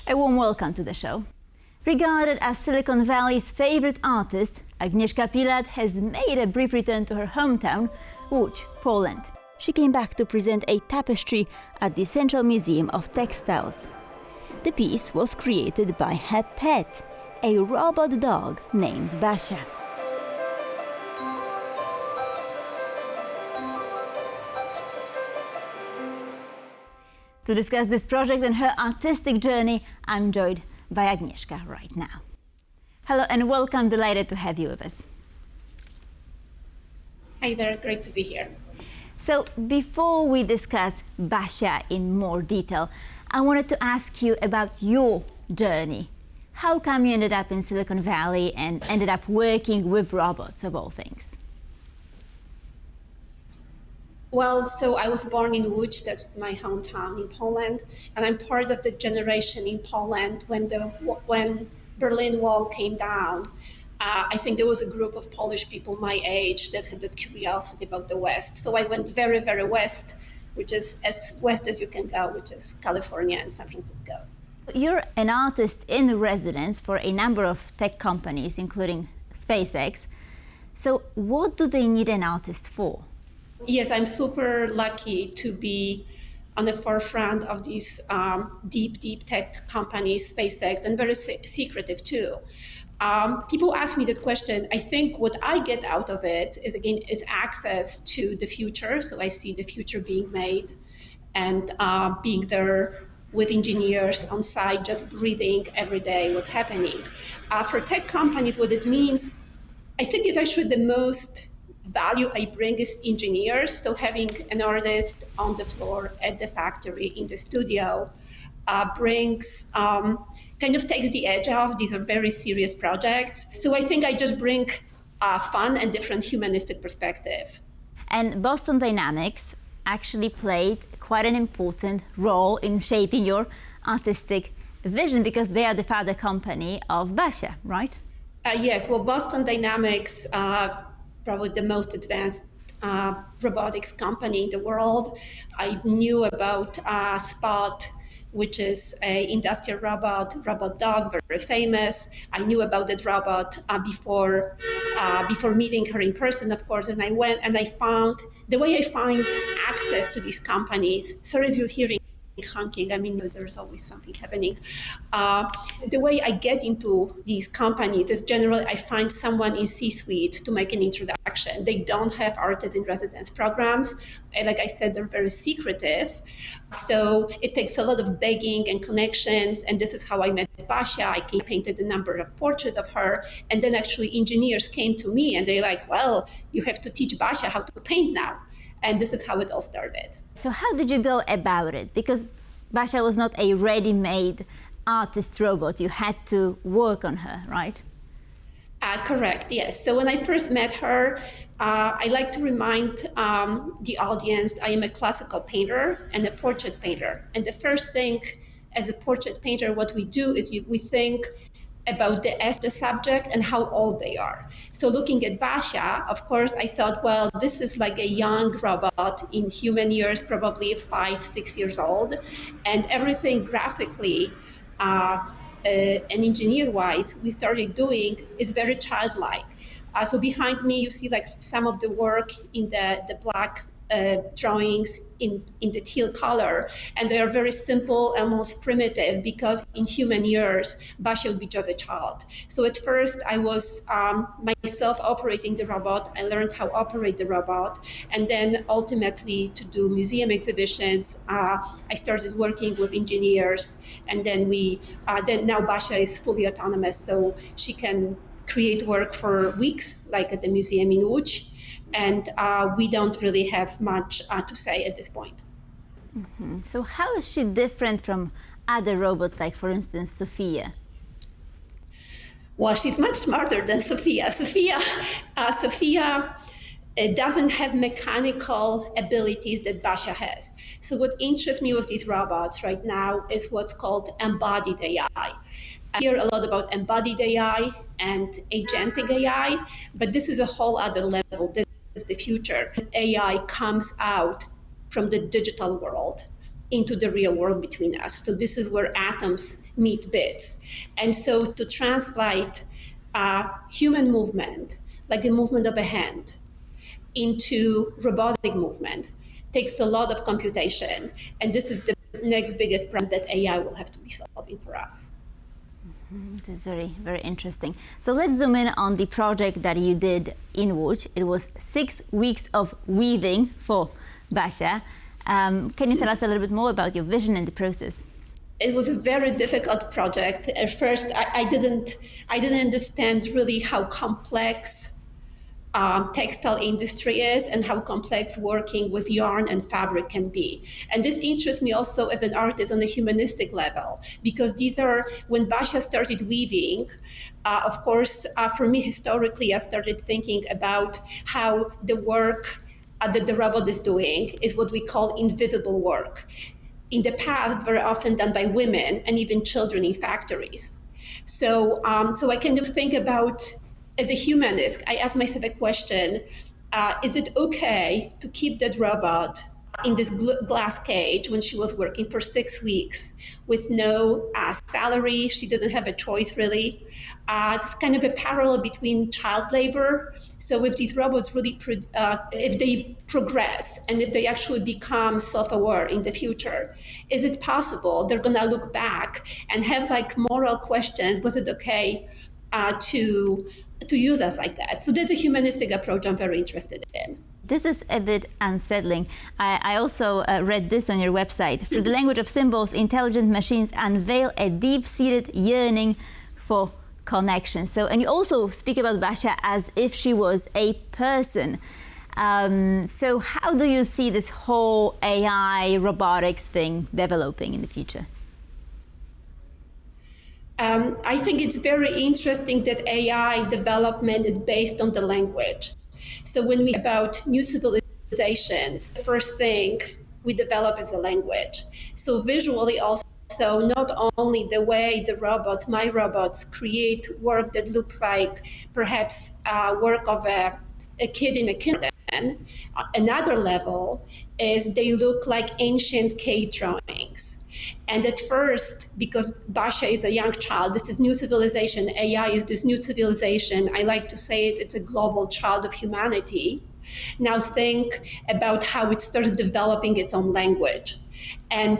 A warm welcome to the show. Regarded as Silicon Valley's favorite artist, Agnieszka Pilat has made a brief return to her hometown, Łódź, Poland. She came back to present a tapestry at the Central Museum of Textiles. The piece was created by her pet, a robot dog named Basia. To discuss this project and her artistic journey, I'm joined by Agnieszka right now. Hello and welcome, delighted to have you with us. Hi there, great to be here. So before we discuss Basia in more detail, I wanted to ask you about your journey. How come you ended up in Silicon Valley and ended up working with robots of all things? Well, so I was born in Łódź, that's my hometown in Poland, and I'm part of the generation in Poland when Berlin Wall came down. I think there was a group of Polish people my age that had that curiosity about the West. So I went very, very west, which is as west as you can go, which is California and San Francisco. You're an artist in residence for a number of tech companies, including SpaceX. So what do they need an artist for? Yes, I'm super lucky to be on the forefront of these deep tech companies, SpaceX, and very secretive too. People ask me that question. I think what I get out of it is access to the future. So I see the future being made and being there with engineers on site, just breathing every day what's happening. For tech companies, what it means, I think is actually the most value I bring is engineers. So having an artist on the floor at the factory, in the studio, brings, kind of takes the edge off. These are very serious projects. So I think I just bring fun and different humanistic perspective. And Boston Dynamics actually played quite an important role in shaping your artistic vision because they are the father company of Basia, right? Yes, well, Boston Dynamics, probably the most advanced robotics company in the world. I knew about Spot, which is an industrial robot dog, very famous. I knew about that robot before meeting her in person, of course, and I went and I found, the way I find access to these companies, sorry if you're hearing honking, I mean, there's always something happening. The way I get into these companies is generally I find someone in C-suite to make an introduction. They don't have artists in residence programs. And like I said, they're very secretive. So it takes a lot of begging and connections. And this is how I met Basia. I painted a number of portraits of her. And then actually engineers came to me and they're like, well, you have to teach Basia how to paint now. And this is how it all started. So how did you go about it? Because Basia was not a ready-made artist robot. You had to work on her, right? Correct, yes. So when I first met her, I like to remind the audience I am a classical painter and a portrait painter. And the first thing as a portrait painter, what we do is we think about the subject and how old they are. So looking at Basia, of course, I thought, well, this is like a young robot in human years, probably 5-6 years old. And everything graphically and engineer-wise we started doing is very childlike. So behind me, you see like some of the work in the black drawings in the teal color, and they are very simple, almost primitive, because in human years, Basia would be just a child. So at first, I was myself operating the robot. I learned how to operate the robot, and then ultimately to do museum exhibitions, I started working with engineers, and then now Basia is fully autonomous, so she can create work for weeks, like at the museum in Łódź. And we don't really have much to say at this point. Mm-hmm. So how is she different from other robots, like, for instance, Sophia? Well, she's much smarter than Sophia. Sophia doesn't have mechanical abilities that Basia has. So what interests me with these robots right now is what's called embodied AI. I hear a lot about embodied AI and agentic AI, but this is a whole other level. This is the future. AI comes out from the digital world into the real world between us. So this is where atoms meet bits. And so to translate human movement, like a movement of a hand, into robotic movement takes a lot of computation. And this is the next biggest problem that AI will have to be solving for us. This is very, very interesting. So let's zoom in on the project that you did in Łódź. It was 6 weeks of weaving for Basia. Can you tell us a little bit more about your vision and the process? It was a very difficult project. At first, I didn't understand really how complex textile industry is and how complex working with yarn and fabric can be. And this interests me also as an artist on a humanistic level, because these are, when Basia started weaving, of course, for me historically, I started thinking about how the work that the robot is doing is what we call invisible work. In the past, very often done by women and even children in factories. So I kind of think about, as a humanist, I ask myself a question, is it okay to keep that robot in this glass cage when she was working for 6 weeks with no salary? She didn't have a choice, really. It's kind of a parallel between child labor. So if these robots really, if they progress and if they actually become self-aware in the future, is it possible they're gonna look back and have like moral questions? Was it okay to use us like that? So that's a humanistic approach I'm very interested in. This is a bit unsettling. I also read this on your website. Through the language of symbols, intelligent machines unveil a deep-seated yearning for connection. So, and you also speak about Basia as if she was a person. So how do you see this whole AI robotics thing developing in the future? I think it's very interesting that AI development is based on the language. So when we about new civilizations, the first thing we develop is a language. So visually also, not only the way my robots create work that looks like perhaps work of a kid in a kindergarten. Another level is they look like ancient cave drawings. And at first, because Basia is a young child, this is new civilization, AI is this new civilization, I like to say it's a global child of humanity. Now think about how it starts developing its own language. And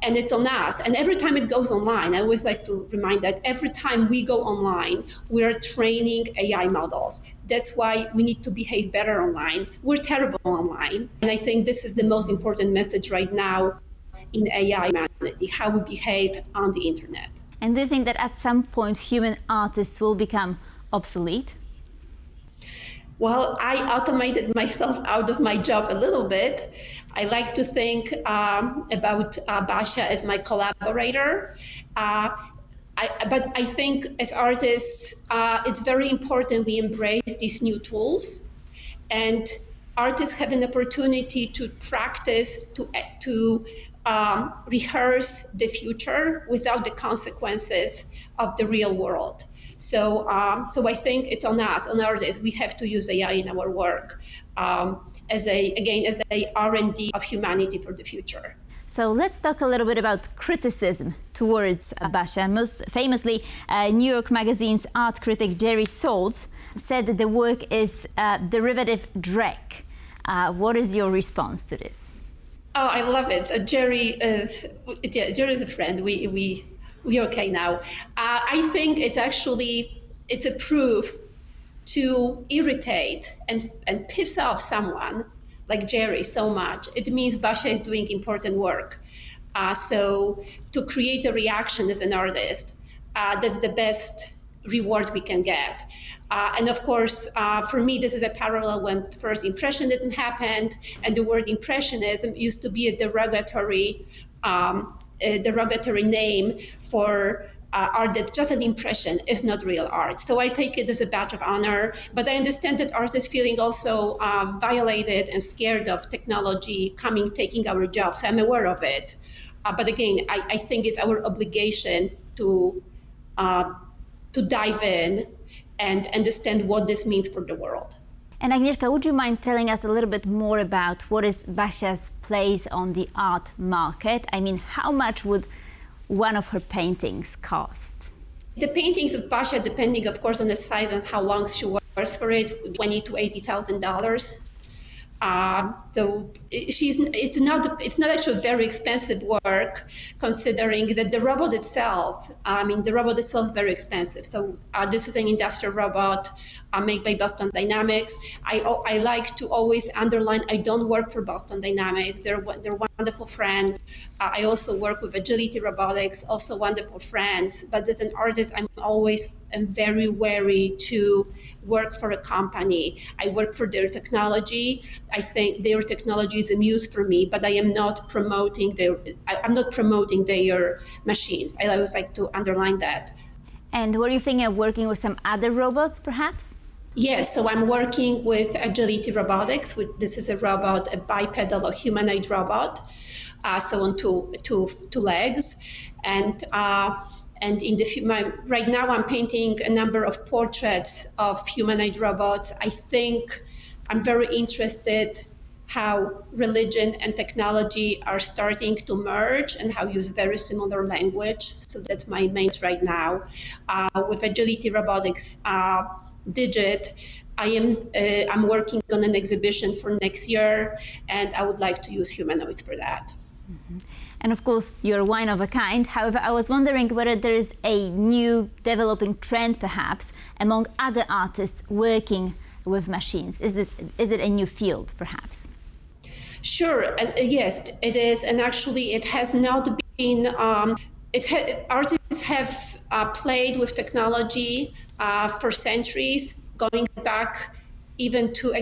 it's on us. And every time it goes online, I always like to remind that every time we go online, we're training AI models. That's why we need to behave better online. We're terrible online. And I think this is the most important message right now in AI humanity, how we behave on the internet. And do you think that at some point human artists will become obsolete? Well, I automated myself out of my job a little bit. I like to think about Basia as my collaborator. But I think as artists, it's very important we embrace these new tools. And artists have an opportunity to practice, to rehearse the future without the consequences of the real world. So I think it's on us, on artists. We have to use AI in our work as a R&D of humanity for the future. So let's talk a little bit about criticism towards Basia. Most famously, New York Magazine's art critic Jerry Saltz said that the work is derivative dreck. What is your response to this? Oh, I love it. Jerry's a friend. We're okay now. I think it's a proof to irritate and piss off someone like Jerry so much. It means Basia is doing important work. So to create a reaction as an artist, that's the best reward we can get. And of course, for me, this is a parallel when first Impressionism happened, and the word Impressionism used to be a derogatory name for art that's just an impression, is not real art. So I take it as a badge of honor, but I understand that art is feeling also violated and scared of technology taking our jobs. I'm aware of it. But again, I think it's our obligation to dive in and understand what this means for the world. And Agnieszka, would you mind telling us a little bit more about what is Basia's place on the art market? I mean, how much would one of her paintings cost? The paintings of Basia, depending, of course, on the size and how long she works for it, $20,000 to $80,000. So it's not actually very expensive work, considering that the robot itself, the robot itself is very expensive. So this is an industrial robot made by Boston Dynamics. I like to always underline, I don't work for Boston Dynamics. They're wonderful friend. I also work with Agility Robotics, also wonderful friends. But as an artist, I'm very wary to work for a company. I work for their technology. I think their technology is a muse for me, but I am not promoting their machines. I always like to underline that. And were you thinking of working with some other robots, perhaps? Yes, so I'm working with Agility Robotics. This is a robot, a bipedal or humanoid robot, so on two legs, and right now I'm painting a number of portraits of humanoid robots. I think I'm very interested how religion and technology are starting to merge and how use very similar language. So that's my main right now. With Agility Robotics Digit, I'm working on an exhibition for next year, and I would like to use humanoids for that. Mm-hmm. And of course, you're one of a kind. However, I was wondering whether there is a new developing trend, perhaps, among other artists working with machines. Is it a new field, perhaps? Sure, and yes, it is. And actually, it has not been. Artists have played with technology for centuries, going back even to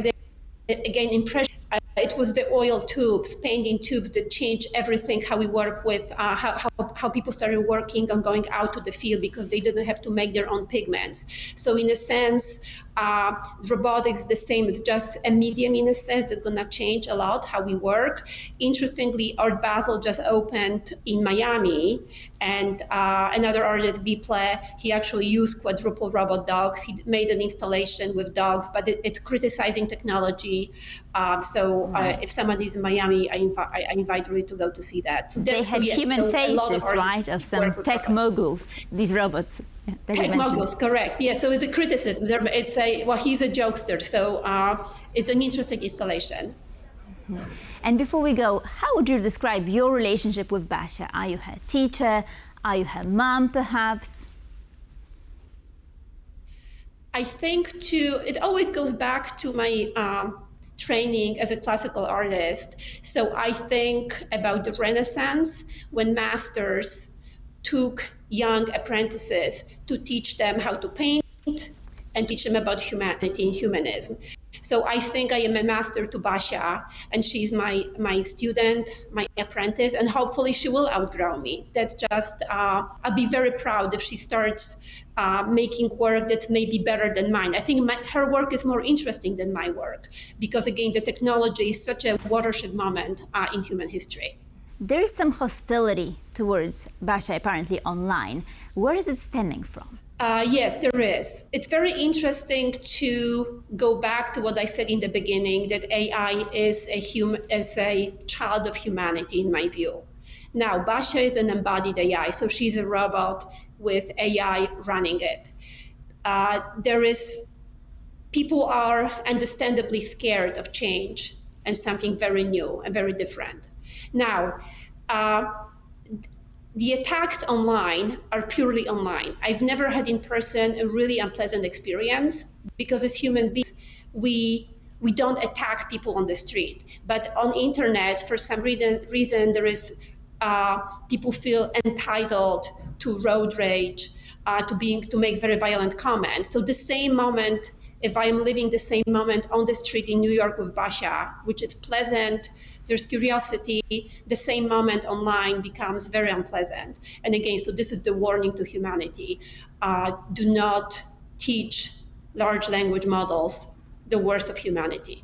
again impression. It was the oil tubes, painting tubes that changed everything, how we work with, how people started working on going out to the field because they didn't have to make their own pigments. So in a sense, robotics is the same. It's just a medium in a sense that's going to change a lot how we work. Interestingly, Art Basel just opened in Miami, and another artist, Biple, he actually used quadruple robot dogs. He made an installation with dogs, but it's criticizing technology. If somebody's in Miami, I invite really to go to see that. So they have human faces, right, of some tech moguls, these robots. Tech moguls, correct. Yeah, so it's a criticism. He's a jokester, so it's an interesting installation. Mm-hmm. And before we go, how would you describe your relationship with Basia? Are you her teacher? Are you her mom, perhaps? I think it always goes back to my training as a classical artist. So I think about the Renaissance when masters took young apprentices to teach them how to paint and teach them about humanity and humanism. So I think I am a master to Basia, and she's my student, my apprentice, and hopefully she will outgrow me. That's just, I'll be very proud if she starts making work that's maybe better than mine. I think her work is more interesting than my work because, again, the technology is such a watershed moment in human history. There is some hostility towards Basia apparently online. Where is it stemming from? Yes, there is. It's very interesting to go back to what I said in the beginning, that AI is a child of humanity, in my view. Now, Basia is an embodied AI, so she's a robot with AI running it. People are understandably scared of change and something very new and very different. Now, the attacks online are purely online. I've never had in person a really unpleasant experience because as human beings, we don't attack people on the street. But on internet, for some reason there is people feel entitled to road rage, to make very violent comments. So the same moment, if I am living the same moment on the street in New York with Basia, which is pleasant, there's curiosity, the same moment online becomes very unpleasant. And again, so this is the warning to humanity. Do not teach large language models the worst of humanity.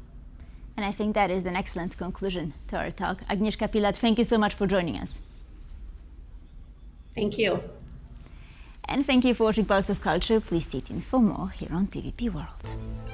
And I think that is an excellent conclusion to our talk. Agnieszka Pilat, thank you so much for joining us. Thank you. And thank you for watching Pulse of Culture. Please stay tuned for more here on TVP World.